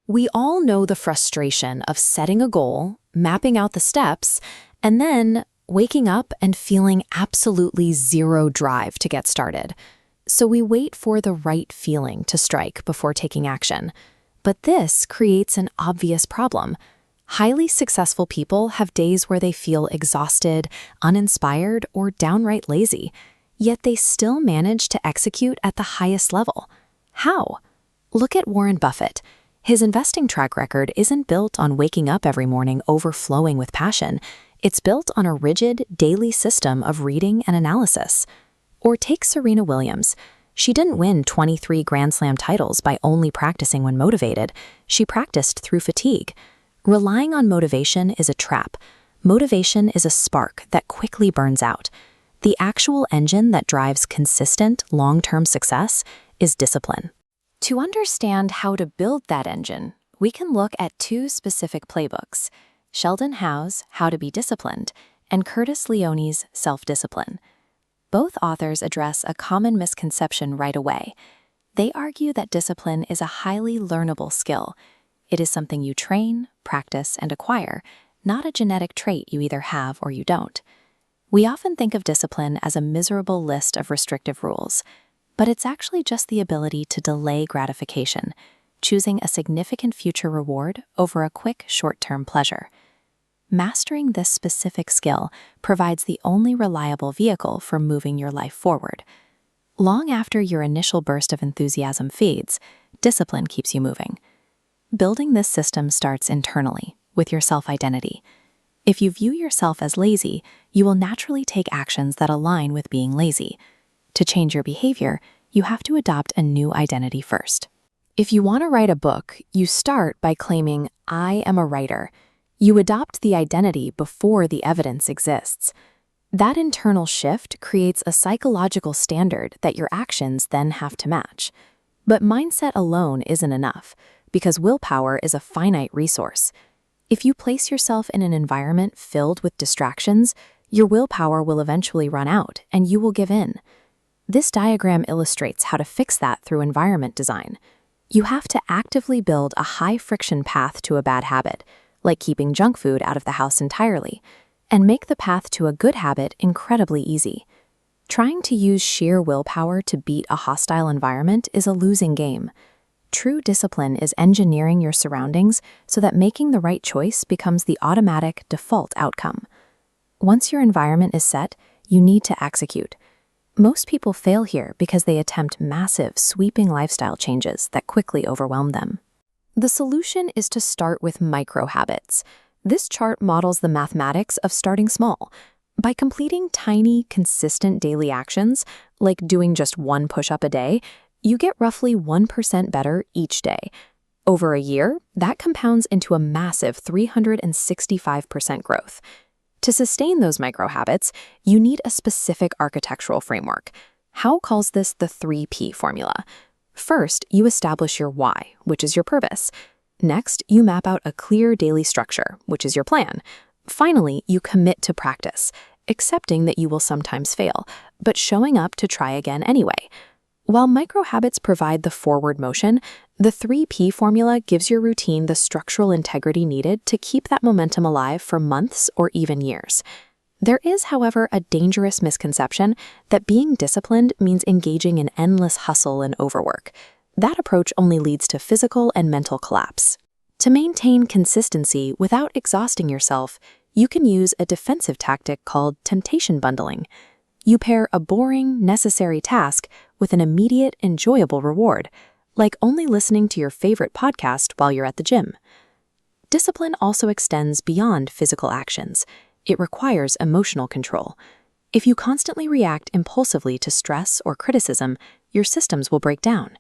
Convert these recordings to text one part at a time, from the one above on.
We all know the frustration of setting a goal, mapping out the steps, and then waking up and feeling absolutely zero drive to get started. So we wait for the right feeling to strike before taking action. But this creates an obvious problem. Highly successful people have days where they feel exhausted, uninspired, or downright lazy, yet they still manage to execute at the highest level. How? Look at Warren Buffett. His investing track record isn't built on waking up every morning overflowing with passion. It's built on a rigid, daily system of reading and analysis. Or take Serena Williams. She didn't win 23 Grand Slam titles by only practicing when motivated. She practiced through fatigue. Relying on motivation is a trap. Motivation is a spark that quickly burns out. The actual engine that drives consistent, long-term success is discipline. To understand how to build that engine, we can look at two specific playbooks: Sheldon Howe's How to Be Disciplined and Curtis Leone's Self-Discipline. Both authors address a common misconception right away. They argue that discipline is a highly learnable skill. It is something you train, practice, and acquire, not a genetic trait you either have or you don't. We often think of discipline as a miserable list of restrictive rules, but it's actually just the ability to delay gratification, choosing a significant future reward over a quick short-term pleasure. Mastering this specific skill provides the only reliable vehicle for moving your life forward. Long after your initial burst of enthusiasm fades, discipline keeps you moving. Building this system starts internally, with your self-identity. If you view yourself as lazy, you will naturally take actions that align with being lazy. To change your behavior, you have to adopt a new identity first. If you want to write a book, you start by claiming, "I am a writer." You adopt the identity before the evidence exists. That internal shift creates a psychological standard that your actions then have to match. But mindset alone isn't enough, because willpower is a finite resource. If you place yourself in an environment filled with distractions, your willpower will eventually run out and you will give in. This diagram illustrates how to fix that through environment design. You have to actively build a high-friction path to a bad habit, like keeping junk food out of the house entirely, and make the path to a good habit incredibly easy. Trying to use sheer willpower to beat a hostile environment is a losing game. True discipline is engineering your surroundings so that making the right choice becomes the automatic default outcome. Once your environment is set, you need to execute. Most people fail here because they attempt massive, sweeping lifestyle changes that quickly overwhelm them. The solution is to start with micro habits. This chart models the mathematics of starting small. By completing tiny, consistent daily actions, like doing just one push-up a day, you get roughly 1% better each day. Over a year, that compounds into a massive 365% growth. To sustain those micro habits, you need a specific architectural framework. Howe calls this the 3P formula. First, you establish your why, which is your purpose. Next, you map out a clear daily structure, which is your plan. Finally, you commit to practice, accepting that you will sometimes fail, but showing up to try again anyway. While micro habits provide the forward motion, the 3P formula gives your routine the structural integrity needed to keep that momentum alive for months or even years. There is, however, a dangerous misconception that being disciplined means engaging in endless hustle and overwork. That approach only leads to physical and mental collapse. To maintain consistency without exhausting yourself, you can use a defensive tactic called temptation bundling. You pair a boring, necessary task with an immediate, enjoyable reward, like only listening to your favorite podcast while you're at the gym. Discipline also extends beyond physical actions. It requires emotional control. If you constantly react impulsively to stress or criticism, your systems will break down.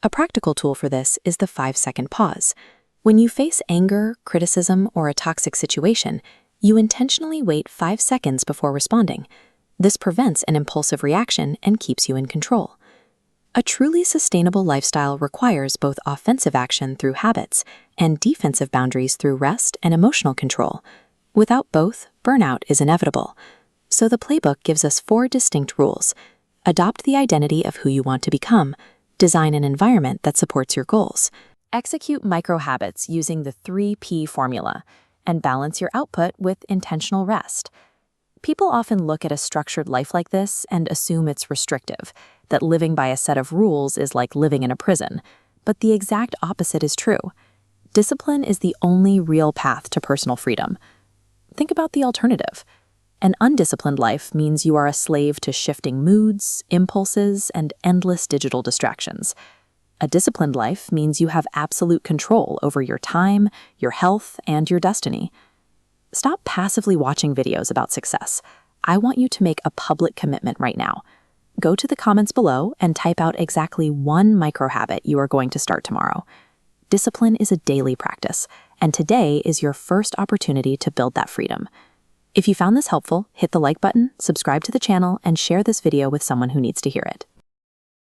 A practical tool for this is the 5-second pause. When you face anger, criticism, or a toxic situation, you intentionally wait 5 seconds before responding. This prevents an impulsive reaction and keeps you in control. A truly sustainable lifestyle requires both offensive action through habits and defensive boundaries through rest and emotional control. Without both, burnout is inevitable. So the playbook gives us 4 distinct rules. Adopt the identity of who you want to become. Design an environment that supports your goals. Execute micro-habits using the 3P formula and balance your output with intentional rest. People often look at a structured life like this and assume it's restrictive, that living by a set of rules is like living in a prison. But the exact opposite is true. Discipline is the only real path to personal freedom. Think about the alternative. An undisciplined life means you are a slave to shifting moods, impulses, and endless digital distractions. A disciplined life means you have absolute control over your time, your health, and your destiny. Stop passively watching videos about success. I want you to make a public commitment right now. Go to the comments below and type out exactly one micro-habit you are going to start tomorrow. Discipline is a daily practice, and today is your first opportunity to build that freedom. If you found this helpful, hit the like button, subscribe to the channel, and share this video with someone who needs to hear it.